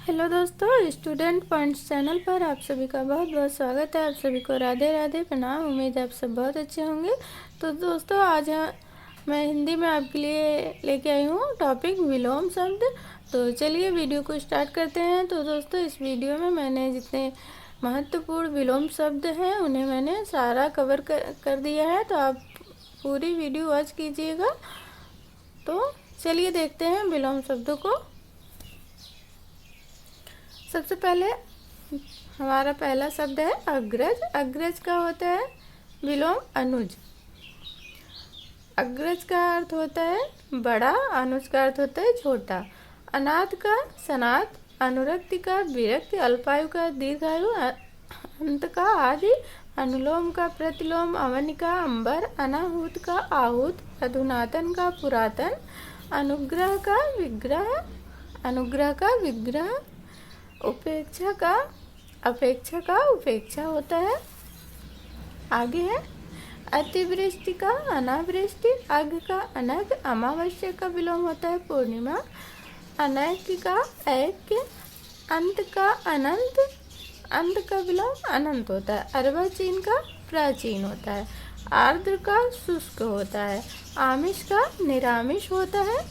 Hello दोस्तों, student points channel पर आप सभी का बहुत बहुत स्वागत है। आप सभी को राधे राधे प्रणाम। उम्मीद है आप सब बहुत अच्छे होंगे। तो दोस्तों आज मैं हिंदी में आपके लिए लेके आई हूँ टॉपिक विलोम शब्द। तो चलिए वीडियो को स्टार्ट करते हैं। तो दोस्तों इस वीडियो में मैंने जितने महत्वपूर्ण विलोम शब्द हैं उन्हें मैंने सारा कवर कर दिया है। तो आप पूरी वीडियो वॉच कीजिएगा। तो चलिए देखते हैं विलोम शब्दों को। सबसे पहले हमारा पहला शब्द है अग्रज। अग्रज का होता है विलोम अनुज। अग्रज का अर्थ होता है बड़ा, अनुज का अर्थ होता है छोटा। अनाथ का सनाथ, अनुरक्ति का विरक्ति, अल्पायु का दीर्घायु, अंत का आदि, अनुलोम का प्रतिलोम, अवनि का अंबर, अनाहूत का आहूत, अधुनातन का पुरातन, अनुग्रह का विग्रह, अनुग्रह का विग्रह, उपेक्षा का अपेक्षा का उपेक्षा होता है। आगे है अतिवृष्टि का अनावृष्टि, अघ का अनघ, अमावस्या का विलोम होता है पूर्णिमा, अनैक्य का ऐक्य, अंत का अनंत, अंत का विलोम अनंत होता है। अर्वाचीन का प्राचीन होता है। आर्द्र का शुष्क होता है। आमिष का निरामिष होता है।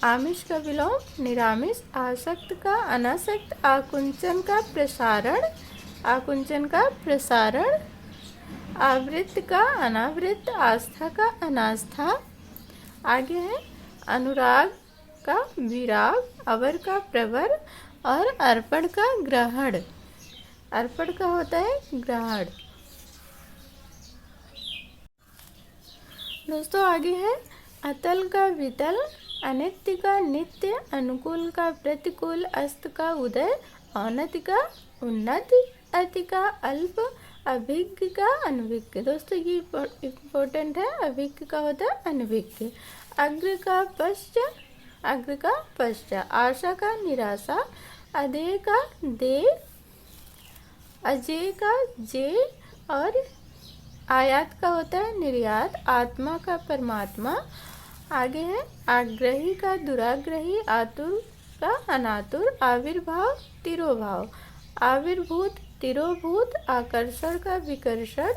आमिष का विलोम निरामिष। आसक्त का अनासक्त, आकुंचन का प्रसारण, आकुंचन का प्रसारण, आवृत्त का अनावृत्त, आस्था का अनास्था। आगे है अनुराग का विराग, अवर का प्रवर और अर्पण का ग्रहण। अर्पण का होता है ग्रहण। दोस्तों आगे है अतल का वितल, अनित्य का नित्य, अनुकूल का प्रतिकूल, अस्त का उदय, औन्नति का उन्नत, अति का अल्प, अभिज्ञ का अनभिज्ञ। दोस्तों ये इम्पोर्टेंट है। अभिज्ञ का होता है अनभिज्ञ। अग्र का पश्चात, अग्र का पश्चात, आशा का निराशा, अधेय का दे, अजय का जे और आयात का होता है निर्यात, आत्मा का परमात्मा। आगे है आग्रही का दुराग्रही, आतुर का अनातुर, आविर्भाव तिरोभाव, आविर्भूत तिरोभूत, आकर्षण का विकर्षण,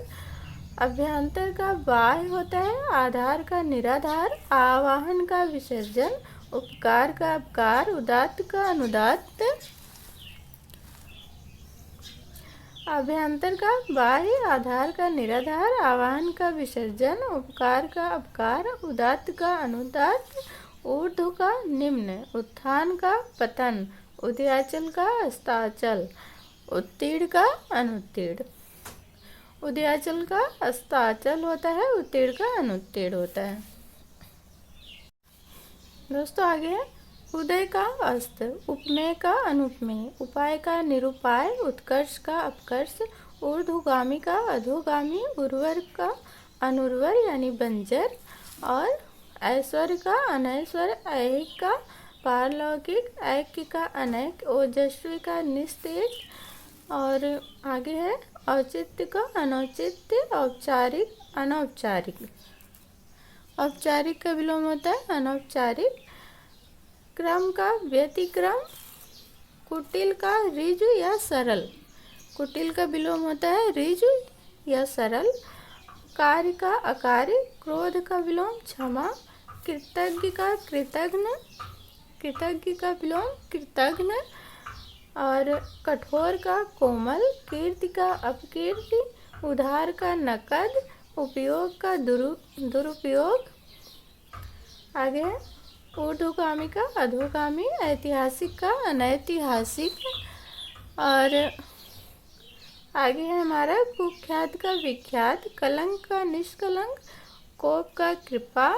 अभ्यंतर का बाह्य होता है, आधार का निराधार, आवाहन का विसर्जन, उपकार का अपकार, उदात्त का अनुदात्त, अभ्यंतर का बाह्य, आधार का निराधार, आवाहन का विसर्जन, उपकार का अपकार, उदात्त का अनुदात्त, ऊर्ध्व का निम्न, उत्थान का पतन, उदयाचल का अस्ताचल, उत्तीर्ण का अनुत्तीर्ण। उदयाचल का अस्ताचल होता है, उत्तीर्ण का अनुत्तीर्ण होता है। दोस्तों आगे है उदय का अस्त, उपमेय का अनुपमेय, उपाय का निरुपाय, उत्कर्ष का अपकर्ष, ऊर्ध्वगामी का अधोगामी, उर्वर का अनुर्वर यानी बंजर और ऐश्वर्य का अनैश्वर्य, ऐहिक का पारलौकिक, ऐक्य का अनैक, ओजस्वी का निस्तेज। और आगे है औचित्य का अनौचित्य, औपचारिक अनौपचारिक। औपचारिक का विलोम होता है अनौपचारिक। क्रम का व्यतिक्रम, कुटिल का ऋजु या सरल, कुटिल का विलोम होता है ऋजु या सरल। कार्य का अकार्य, क्रोध का विलोम क्षमा, कृतज्ञ का कृतघ्न, कृतज्ञ का विलोम कृतघ्न और कठोर का कोमल, कीर्ति का अपकीर्ति, उधार का नकद, उपयोग का दुरुपयोग। आगे है ऊर्ध्वगामी का अधोगामी, ऐतिहासिक का अनैतिहासिक और आगे है हमारा कुख्यात का विख्यात, कलंक का निष्कलंक, कोप का कृपा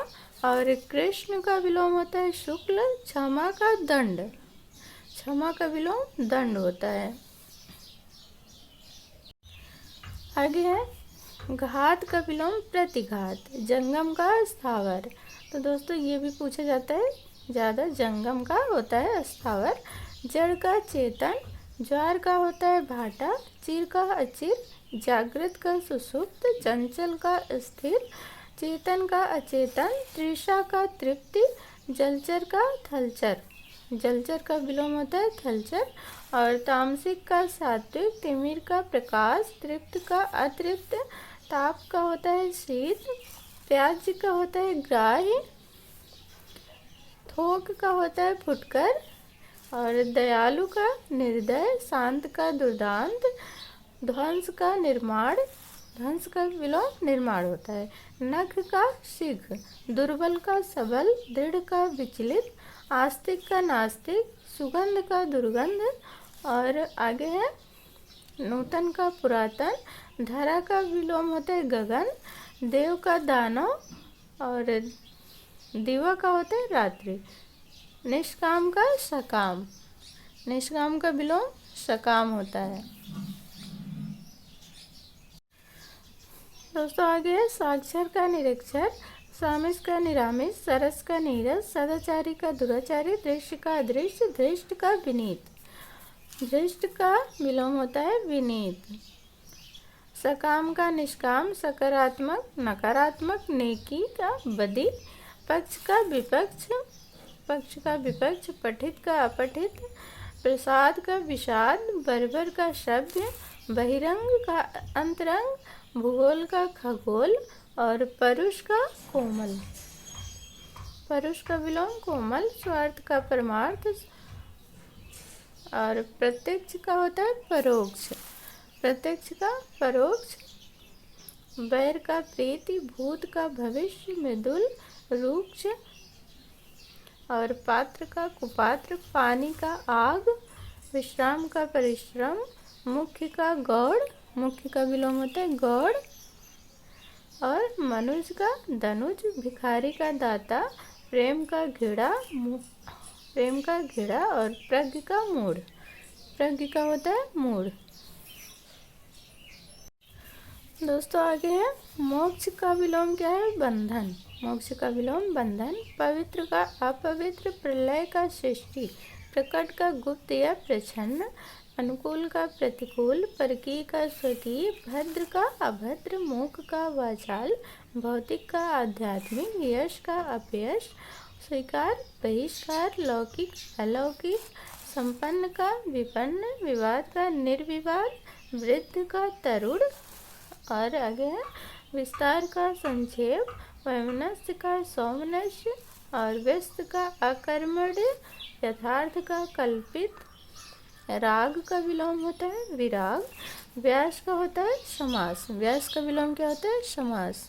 और कृष्ण का विलोम होता है शुक्ल, क्षमा का दंड, क्षमा का विलोम दंड होता है। आगे है घात का विलोम प्रतिघात, जंगम का स्थावर। तो दोस्तों ये भी पूछा जाता है ज़्यादा, जंगम का होता है स्थावर। जड़ का चेतन, ज्वार का होता है भाटा, चिर का अचिर, जागृत का सुसुप्त, चंचल का स्थिर, चेतन का अचेतन, तृषा का तृप्ति, जलचर का थलचर। जलचर का विलोम होता है थलचर। और तामसिक का सात्विक, तिमिर का प्रकाश, तृप्त का अतृप्त, ताप का होता है शीत, त्याज्य का होता है ग्राह्य, थोक का होता है फुटकर, और दयालु का निर्दय, शांत का दुर्दांत, ध्वंस का निर्माण, ध्वंस का विलोम निर्माण होता है, नख का शीघ्र, दुर्बल का सबल, दृढ़ का विचलित, आस्तिक का नास्तिक, सुगंध का दुर्गंध। और आगे है नूतन का पुरातन, धरा का विलोम होता है गगन, देव का दानव, और दिवा का होता है रात्रि, निष्काम का सकाम, निष्काम का विलोम सकाम होता है। दोस्तों आगे है साक्षर का निरक्षर, सामिस का निरामिस, सरस का नीरस, सदाचारी का दुराचारी, दृश्य का अदृश्य, धृष्ट का विनीत, धृष्ट का विलोम होता है विनीत, सकाम का निष्काम, सकारात्मक, नकारात्मक, नेकी का बदी, पक्ष का विपक्ष, पक्ष का विपक्ष, पठित का अपठित, प्रसाद का विषाद, बर्बर का शब्द, बहिरंग का अंतरंग, भूगोल का खगोल, और परुष का कोमल, परुष का विलोम कोमल, स्वार्थ का परमार्थ, और प्रत्यक्ष का होता है परोक्ष, प्रत्यक्ष का परोक्ष, बैर का प्रीति, भूत का भविष्य, मृदुल रुक्ष, और पात्र का कुपात्र, पानी का आग, विश्राम का परिश्रम, मुख्य का गौड़, मुख्य का विलोम होता है गौड़, और मनुज का धनुज, भिखारी का दाता, प्रेम का घिड़ा, प्रेम का घिड़ा, और प्रज्ञ का मूढ़, प्रज्ञ का होता है मूढ़। दोस्तों आगे है मोक्ष का विलोम क्या है बंधन, मोक्ष का विलोम बंधन, पवित्र का अपवित्र, प्रलय का सृष्टि, प्रकट का गुप्त या प्रच्छन्न, अनुकूल का प्रतिकूल, परकीय का स्वकीय, भद्र का अभद्र, मूक का वाचाल, भौतिक का आध्यात्मिक, यश का अपयश, स्वीकार बहिष्कार, लौकिक अलौकिक, संपन्न का विपन्न, विवाद का निर्विवाद, वृद्ध का तरुण। और आगे है विस्तार का संक्षेप, वैमनस्य का सौमनस्य, और व्यस्त का अकर्मण्य, यथार्थ का कल्पित, राग का विलोम होता है विराग, व्यास का होता है समास, व्यास का विलोम क्या होता है समास,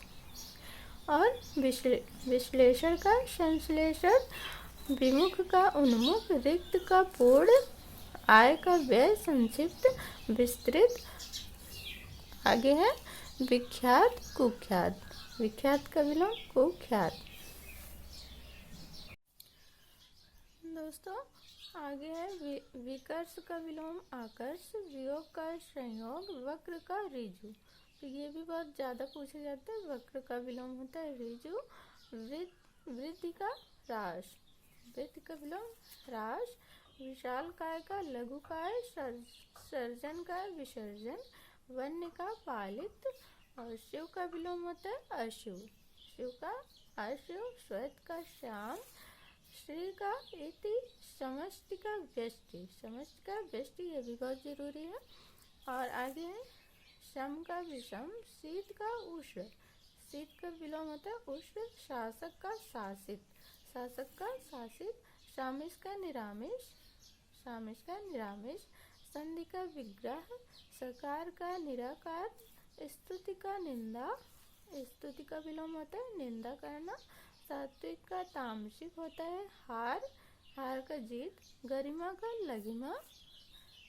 और विश्लेषण का संश्लेषण, विमुख का उन्मुख, रिक्त का पूर्ण, आय का व्यय, संक्षिप्त विस्तृत। आगे है विख्यात कुख्यात, विख्यात का विलोम कुख्यात। दोस्तों आगे है विकर्ष का विलोम आकर्ष, वियोग का संयोग, वक्र का ऋजु, तो ये भी बहुत ज़्यादा पूछे जाते हैं। वक्र का विलोम होता है ऋजु, वृद्धि का राश, वृद्धि का विलोम राश, विशाल काय का लघु काय, सर्जन का विसर्जन, वन्य का पालित, और शिव का विलोम होता है अशिव, शिव का अशिव, श्वेत का श्याम, श्री का इति, समष्टि का व्यष्टि, समष्टि का व्यष्टि, ये भी बहुत जरूरी है। और आगे है शम का विषम, शीत का उष्ण, शीत का विलोम होता है उष्ण, शासक का शासित, शासक का शासित, शामिश का निरामिष, शामिश का निरामिष, संधि का विग्रह, सकार का निराकार, स्तुति का निंदा, स्तुति का विलोम होता है निंदा करना, सात्विक का तामसिक होता है हार, हार का जीत, गरिमा का लघिमा,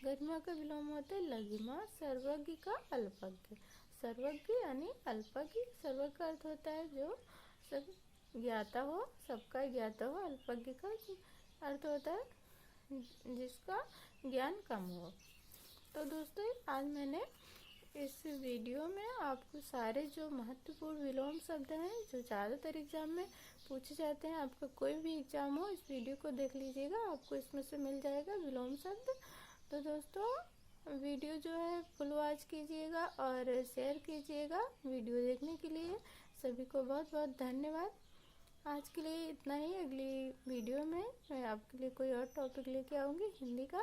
गरिमा का विलोम होता है लघिमा, सर्वज्ञ का अल्पज्ञ, सर्वज्ञ यानी अल्पज्ञ, सर्वज्ञ का अर्थ होता है जो सब ज्ञाता हो, सबका ज्ञाता हो, अल्पज्ञ का अर्थ होता है जिसका ज्ञान कम हो। तो दोस्तों आज मैंने इस वीडियो में आपको सारे जो महत्वपूर्ण विलोम शब्द हैं जो ज़्यादातर एग्जाम में पूछे जाते हैं, आपका कोई भी एग्जाम हो इस वीडियो को देख लीजिएगा, आपको इसमें से मिल जाएगा विलोम शब्द। तो दोस्तों वीडियो जो है फुल वॉच कीजिएगा और शेयर कीजिएगा। वीडियो देखने के लिए सभी को बहुत बहुत धन्यवाद। आज के लिए इतना ही। अगली वीडियो में मैं आपके लिए कोई और टॉपिक लेके आऊँगी हिंदी का।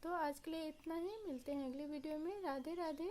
तो आज के लिए इतना ही, मिलते हैं अगली वीडियो में। राधे राधे।